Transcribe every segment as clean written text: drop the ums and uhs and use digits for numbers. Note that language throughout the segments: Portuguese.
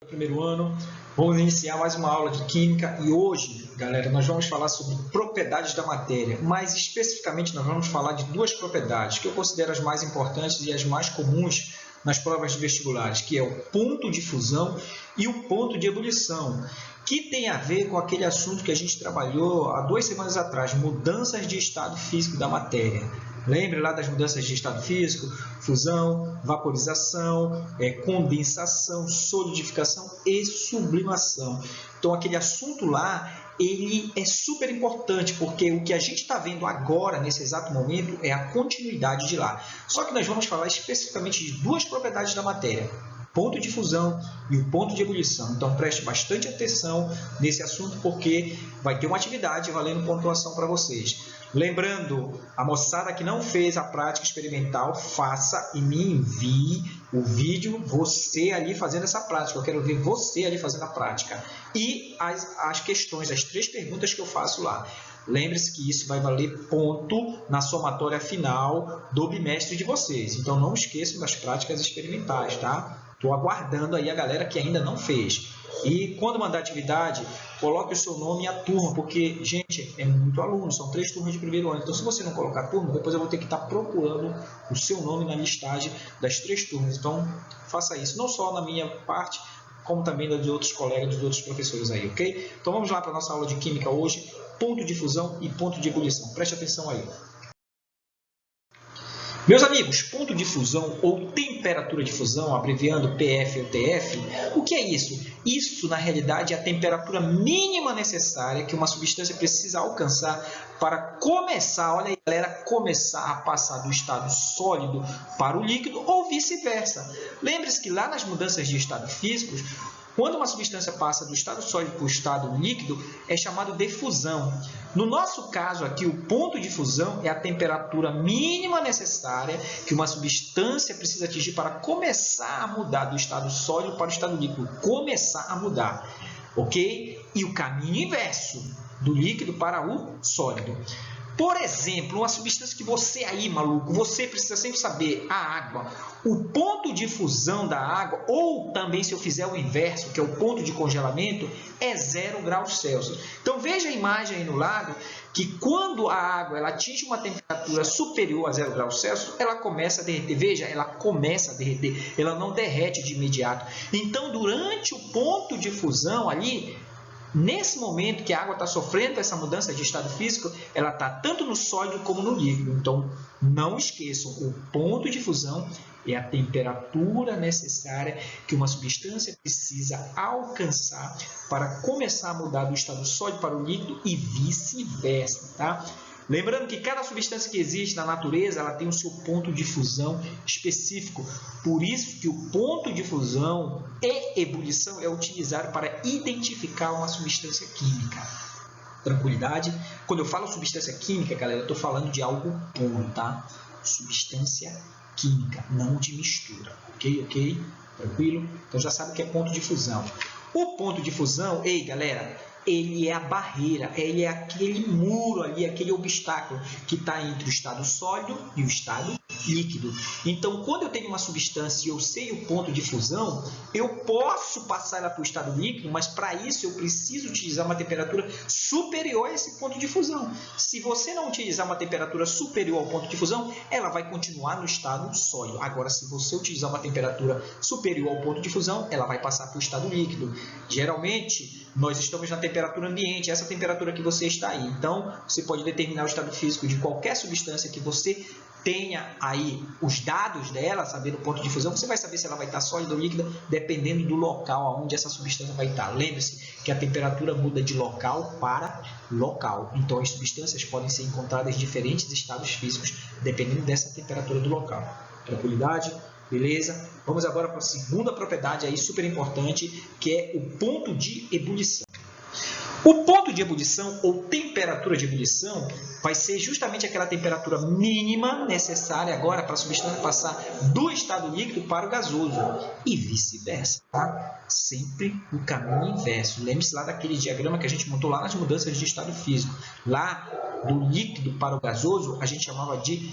primeiro ano. Vamos iniciar mais uma aula de Química e hoje, galera, nós vamos falar sobre propriedades da matéria, mas especificamente nós vamos falar de duas propriedades que eu considero as mais importantes e as mais comuns nas provas de vestibulares, que é o ponto de fusão e o ponto de ebulição, que tem a ver com aquele assunto que a gente trabalhou há 2 semanas atrás, mudanças de estado físico da matéria. Lembre lá das mudanças de estado físico, fusão, vaporização, condensação, solidificação e sublimação. Então, aquele assunto lá, ele é super importante, porque o que a gente está vendo agora, nesse exato momento, é a continuidade de lá. Só que nós vamos falar especificamente de duas propriedades da matéria, ponto de fusão e o ponto de ebulição. Então, preste bastante atenção nesse assunto, porque vai ter uma atividade valendo pontuação para vocês. Lembrando, a moçada que não fez a prática experimental, faça e me envie o vídeo, você ali fazendo essa prática. Eu quero ver você ali fazendo a prática. E as questões, as 3 perguntas que eu faço lá. Lembre-se que isso vai valer ponto na somatória final do bimestre de vocês. Então, não esqueçam das práticas experimentais, tá? Estou aguardando aí a galera que ainda não fez. E quando mandar atividade, coloque o seu nome e a turma, porque, gente, é muito aluno, são 3 turmas de primeiro ano. Então, se você não colocar a turma, depois eu vou ter que estar procurando o seu nome na listagem das 3 turmas. Então, faça isso, não só na minha parte, como também da de outros colegas, dos outros professores aí, ok? Então, vamos lá para a nossa aula de Química hoje, ponto de fusão e ponto de ebulição. Preste atenção aí. Meus amigos, ponto de fusão ou temperatura de fusão, abreviando PF ou TF, o que é isso? Isso, na realidade, é a temperatura mínima necessária que uma substância precisa alcançar para começar, olha aí, galera, começar a passar do estado sólido para o líquido ou vice-versa. Lembre-se que lá nas mudanças de estado físicos, quando uma substância passa do estado sólido para o estado líquido, é chamado de fusão. No nosso caso aqui, o ponto de fusão é a temperatura mínima necessária que uma substância precisa atingir para começar a mudar do estado sólido para o estado líquido. Começar a mudar, ok? E o caminho inverso, do líquido para o sólido. Por exemplo, uma substância que você aí, maluco, você precisa sempre saber, a água. O ponto de fusão da água, ou também se eu fizer o inverso, que é o ponto de congelamento, é 0 graus Celsius. Então, veja a imagem aí no lado, que quando a água ela atinge uma temperatura superior a 0 graus Celsius, ela começa a derreter. Veja, ela começa a derreter, ela não derrete de imediato. Então, durante o ponto de fusão ali, nesse momento que a água está sofrendo essa mudança de estado físico, ela está tanto no sólido como no líquido. Então, não esqueçam, o ponto de fusão é a temperatura necessária que uma substância precisa alcançar para começar a mudar do estado sólido para o líquido e vice-versa, tá? Lembrando que cada substância que existe na natureza, ela tem o seu ponto de fusão específico. Por isso que o ponto de fusão e ebulição é utilizado para identificar uma substância química. Tranquilidade? Quando eu falo substância química, galera, eu estou falando de algo puro, tá? Substância química, não de mistura. Ok? Tranquilo? Então já sabe o que é ponto de fusão. O ponto de fusão, ei, galera, ele é a barreira, ele é aquele muro ali, aquele obstáculo que está entre o estado sólido e o estado líquido. Então, quando eu tenho uma substância e eu sei o ponto de fusão, eu posso passar ela para o estado líquido, mas para isso eu preciso utilizar uma temperatura superior a esse ponto de fusão. Se você não utilizar uma temperatura superior ao ponto de fusão, ela vai continuar no estado sólido. Agora, se você utilizar uma temperatura superior ao ponto de fusão, ela vai passar para o estado líquido. Geralmente, nós estamos na temperatura ambiente, essa temperatura que você está aí. Então, você pode determinar o estado físico de qualquer substância que você tenha aí os dados dela, saber o ponto de fusão, você vai saber se ela vai estar sólida ou líquida, dependendo do local onde essa substância vai estar. Lembre-se que a temperatura muda de local para local. Então, as substâncias podem ser encontradas em diferentes estados físicos, dependendo dessa temperatura do local. Tranquilidade? Beleza? Vamos agora para a segunda propriedade aí super importante, que é o ponto de ebulição. O ponto de ebulição ou temperatura de ebulição vai ser justamente aquela temperatura mínima necessária agora para a substância passar do estado líquido para o gasoso e vice-versa, tá? Sempre no caminho inverso. Lembre-se lá daquele diagrama que a gente montou lá nas mudanças de estado físico. Lá do líquido para o gasoso a gente chamava de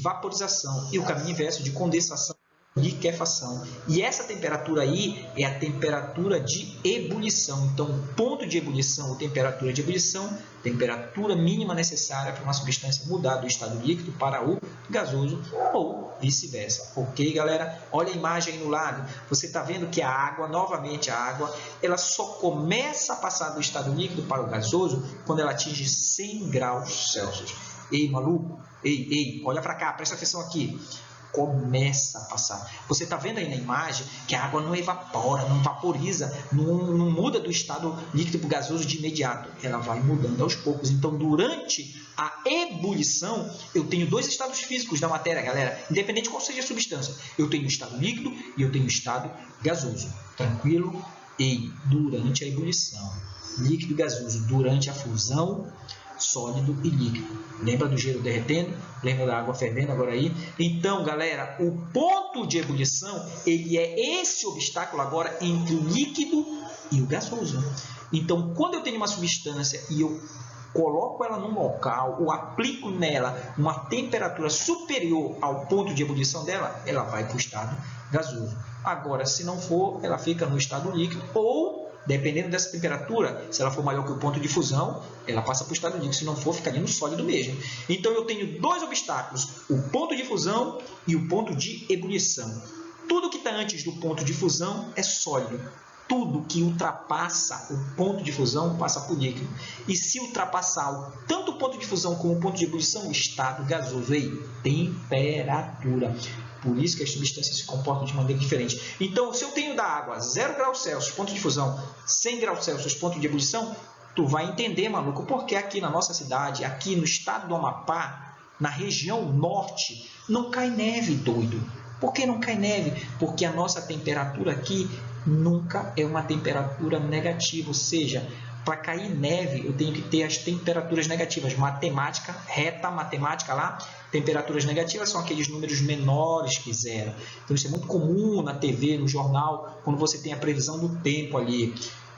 vaporização e o caminho inverso de condensação liquefação. E essa temperatura aí é a temperatura de ebulição. Então, ponto de ebulição ou temperatura de ebulição, temperatura mínima necessária para uma substância mudar do estado líquido para o gasoso ou vice-versa. Ok, galera? Olha a imagem aí no lado. Você está vendo que a água, novamente a água, ela só começa a passar do estado líquido para o gasoso quando ela atinge 100 graus Celsius. Ei, maluco? Ei, olha para cá, presta atenção aqui. Começa a passar. Você está vendo aí na imagem que a água não evapora, não vaporiza, não muda do estado líquido para o gasoso de imediato. Ela vai mudando aos poucos. Então, durante a ebulição, eu tenho dois estados físicos da matéria, galera. Independente de qual seja a substância. Eu tenho o estado líquido e eu tenho o estado gasoso. Tranquilo? E durante a ebulição, líquido e gasoso, durante a fusão, sólido e líquido. Lembra do gelo derretendo? Lembra da água fervendo agora aí? Então, galera, o ponto de ebulição, ele é esse obstáculo agora entre o líquido e o gasoso. Então, quando eu tenho uma substância e eu coloco ela num local ou aplico nela uma temperatura superior ao ponto de ebulição dela, ela vai para o estado gasoso. Agora, se não for, ela fica no estado líquido ou, dependendo dessa temperatura, se ela for maior que o ponto de fusão, ela passa para o estado líquido. Se não for, fica ali no sólido mesmo. Então, eu tenho dois obstáculos, o ponto de fusão e o ponto de ebulição. Tudo que está antes do ponto de fusão é sólido. Tudo que ultrapassa o ponto de fusão passa para o líquido. E se ultrapassar tanto o ponto de fusão como o ponto de ebulição, o estado gasoso, temperatura. Por isso que as substâncias se comportam de maneira diferente. Então, se eu tenho da água 0 graus Celsius, ponto de fusão, 100 graus Celsius, ponto de ebulição, tu vai entender, maluco, porque aqui na nossa cidade, aqui no estado do Amapá, na região norte, não cai neve, doido. Por que não cai neve? Porque a nossa temperatura aqui nunca é uma temperatura negativa, ou seja, para cair neve eu tenho que ter as temperaturas negativas. Matemática, reta matemática lá, temperaturas negativas são aqueles números menores que zero. Então isso é muito comum na TV, no jornal, quando você tem a previsão do tempo ali.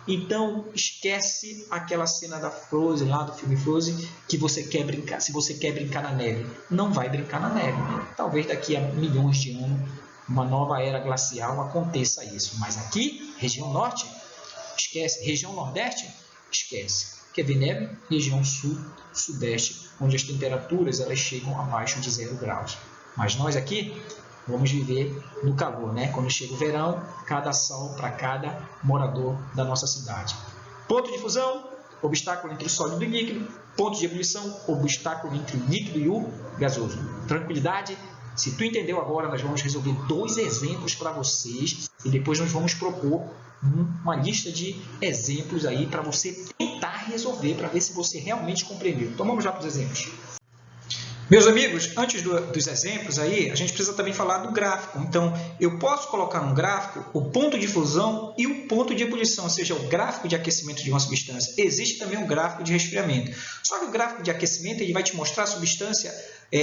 Então esquece aquela cena da Frozen, lá do filme Frozen, que você quer brincar. Se você quer brincar na neve, não vai brincar na neve. Talvez daqui a milhões de anos, uma nova era glacial, aconteça isso. Mas aqui, região norte, esquece. Região nordeste, esquece. Quer ver neve? Região sul, sudeste, onde as temperaturas elas chegam abaixo de 0 graus. Mas nós aqui vamos viver no calor, né? Quando chega o verão, cada sol para cada morador da nossa cidade. Ponto de fusão, obstáculo entre o sólido e o líquido. Ponto de ebulição, obstáculo entre o líquido e o gasoso. Tranquilidade? Se tu entendeu agora, nós vamos resolver 2 exemplos para vocês e depois nós vamos propor uma lista de exemplos aí para você tentar resolver, para ver se você realmente compreendeu. Então vamos já para os exemplos. Meus amigos, antes dos exemplos aí, a gente precisa também falar do gráfico. Então, eu posso colocar no gráfico o ponto de fusão e o ponto de ebulição, ou seja, o gráfico de aquecimento de uma substância. Existe também um gráfico de resfriamento. Só que o gráfico de aquecimento ele vai te mostrar a substância,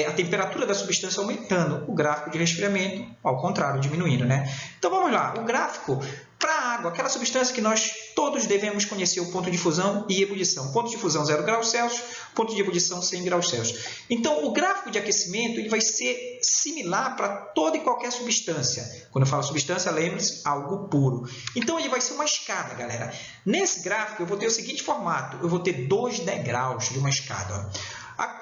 a temperatura da substância aumentando. O gráfico de resfriamento, ao contrário, diminuindo, né? Então, vamos lá. O gráfico para a água, aquela substância que nós todos devemos conhecer, o ponto de fusão e ebulição. Ponto de fusão 0 graus Celsius, ponto de ebulição 100 graus Celsius. Então, o gráfico de aquecimento ele vai ser similar para toda e qualquer substância. Quando eu falo substância, lembre-se, algo puro. Então, ele vai ser uma escada, galera. Nesse gráfico, eu vou ter o seguinte formato. Eu vou ter 2 degraus de uma escada.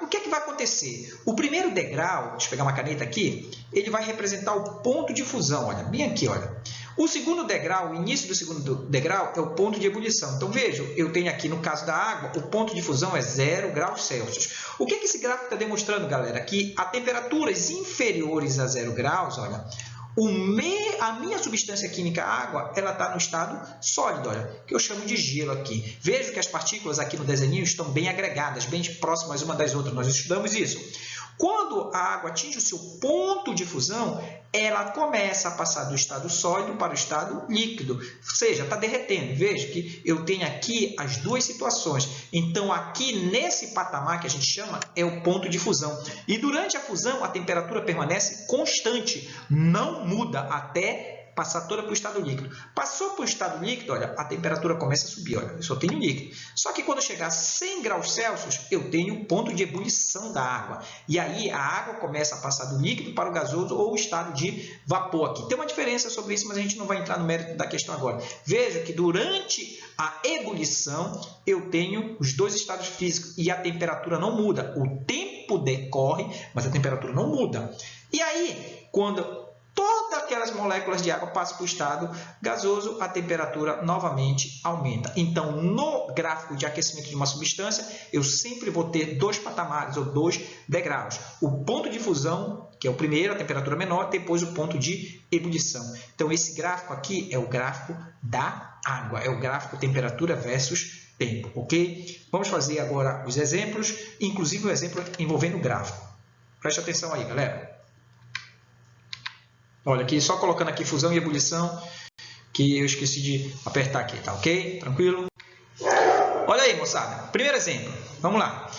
O que é que vai acontecer? O primeiro degrau, deixa eu pegar uma caneta aqui, ele vai representar o ponto de fusão. Olha, bem aqui, olha. O segundo degrau, o início do segundo degrau, é o ponto de ebulição. Então, vejam, eu tenho aqui, no caso da água, o ponto de fusão é 0 graus Celsius. O que esse gráfico está demonstrando, galera? Que a temperaturas inferiores a 0 graus, olha, a minha substância química, a água, ela está no estado sólido, olha, que eu chamo de gelo aqui. Vejo que as partículas aqui no desenho estão bem agregadas, bem próximas uma das outras. Nós estudamos isso. Quando a água atinge o seu ponto de fusão, ela começa a passar do estado sólido para o estado líquido, ou seja, está derretendo. Veja que eu tenho aqui as duas situações. Então, aqui nesse patamar que a gente chama é o ponto de fusão. E durante a fusão, a temperatura permanece constante, não muda até passar toda para o estado líquido. Passou para o estado líquido, olha, a temperatura começa a subir, olha, eu só tenho líquido. Só que quando chegar a 100 graus Celsius, eu tenho um ponto de ebulição da água. E aí a água começa a passar do líquido para o gasoso ou o estado de vapor aqui. Tem uma diferença sobre isso, mas a gente não vai entrar no mérito da questão agora. Veja que durante a ebulição, eu tenho os dois estados físicos e a temperatura não muda. O tempo decorre, mas a temperatura não muda. E aí, quando todas aquelas moléculas de água passam para o estado gasoso, a temperatura novamente aumenta. Então, no gráfico de aquecimento de uma substância, eu sempre vou ter dois patamares ou dois degraus. O ponto de fusão, que é o primeiro, a temperatura menor, depois o ponto de ebulição. Então, esse gráfico aqui é o gráfico da água, é o gráfico temperatura versus tempo, ok? Vamos fazer agora os exemplos, inclusive o exemplo envolvendo o gráfico. Preste atenção aí, galera. Olha aqui, só colocando aqui fusão e ebulição, que eu esqueci de apertar aqui, tá ok? Tranquilo? Olha aí, moçada. Primeiro exemplo. Vamos lá.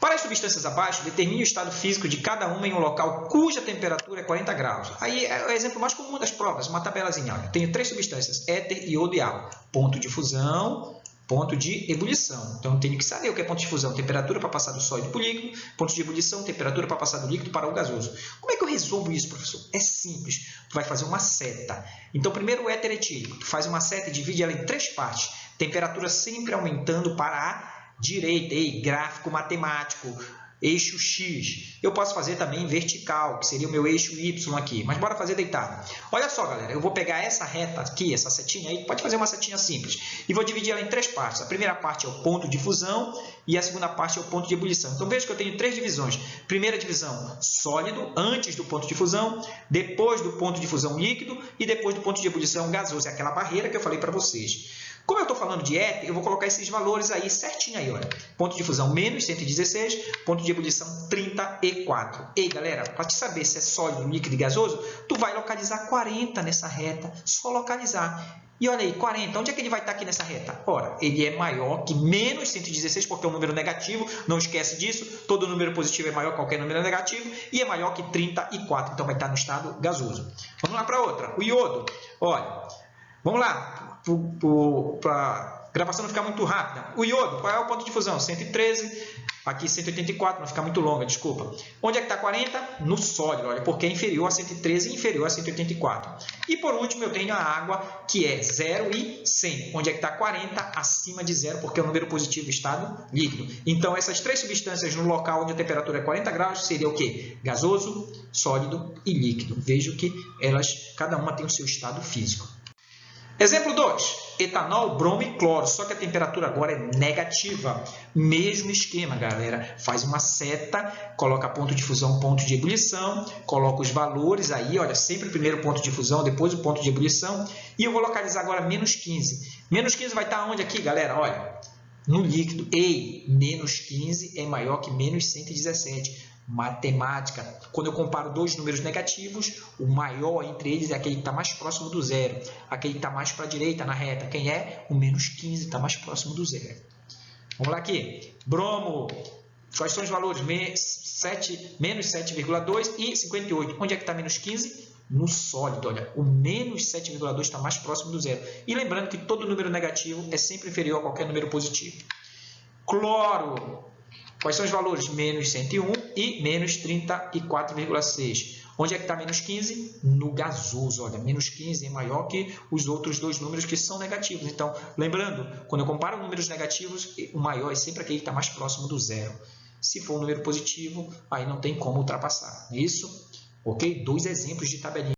Para as substâncias abaixo, determine o estado físico de cada uma em um local cuja temperatura é 40 graus. Aí é o exemplo mais comum das provas, uma tabelazinha. Olha, tenho 3 substâncias, éter, iodo e água. Ponto de fusão, ponto de ebulição. Então, eu tenho que saber o que é ponto de fusão. Temperatura para passar do sólido para o líquido. Ponto de ebulição, temperatura para passar do líquido para o gasoso. Como é que eu resolvo isso, professor? É simples. Tu vai fazer uma seta. Então, primeiro o éter etílico. Tu faz uma seta e divide ela em 3 partes. Temperatura sempre aumentando para a direita. Ei, gráfico matemático. Eixo X. Eu posso fazer também vertical, que seria o meu eixo Y aqui. Mas bora fazer deitado. Olha só, galera. Eu vou pegar essa reta aqui, essa setinha aí. Pode fazer uma setinha simples. E vou dividir ela em 3 partes. A primeira parte é o ponto de fusão e a segunda parte é o ponto de ebulição. Então, veja que eu tenho 3 divisões. Primeira divisão, sólido, antes do ponto de fusão. Depois do ponto de fusão, líquido. E depois do ponto de ebulição, gasoso. É aquela barreira que eu falei para vocês. Como eu estou falando de éter, eu vou colocar esses valores aí certinho aí, olha. Ponto de fusão menos 116, ponto de ebulição 34. Ei, galera, para te saber se é sólido, líquido e gasoso, tu vai localizar 40 nessa reta, só localizar. E olha aí, 40, onde é que ele vai estar aqui nessa reta? Ora, ele é maior que menos 116, porque é um número negativo, não esquece disso, todo número positivo é maior que qualquer número negativo, e é maior que 34, então vai estar no estado gasoso. Vamos lá para outra, o iodo. Olha, vamos lá. Para a gravação não ficar muito rápida. O iodo, qual é o ponto de fusão? 113, aqui 184, não ficar muito longa, desculpa. Onde é que está 40? No sólido, olha, porque é inferior a 113 e inferior a 184. E por último eu tenho a água, que é 0 e 100. Onde é que está 40? Acima de 0, porque é o número positivo, estado líquido. Então essas 3 substâncias no local onde a temperatura é 40 graus seria o quê? Gasoso, sólido e líquido. Vejo que elas, cada uma tem o seu estado físico. Exemplo 2, etanol, bromo e cloro, só que a temperatura agora é negativa. Mesmo esquema, galera. Faz uma seta, coloca ponto de fusão, ponto de ebulição, coloca os valores aí, olha, sempre primeiro ponto de fusão, depois o ponto de ebulição. E eu vou localizar agora menos 15. Menos 15 vai estar onde aqui, galera? Olha, no líquido. Ei, menos 15 é maior que menos 117. Matemática, quando eu comparo dois números negativos, o maior entre eles é aquele que está mais próximo do zero, aquele que está mais para a direita na reta. Quem é? O menos 15 está mais próximo do zero. Vamos lá aqui. Bromo, quais são os valores? Menos 7,2 e 58. Onde é que está menos 15? No sólido, olha, o menos 7,2 está mais próximo do zero. E lembrando que todo número negativo é sempre inferior a qualquer número positivo. Cloro. Quais são os valores? Menos 101 e menos 34,6. Onde é que está menos 15? No gasoso. Olha, menos 15 é maior que os outros dois números que são negativos. Então, lembrando, quando eu comparo números negativos, o maior é sempre aquele que está mais próximo do zero. Se for um número positivo, aí não tem como ultrapassar. Isso? Ok? 2 exemplos de tabelinha.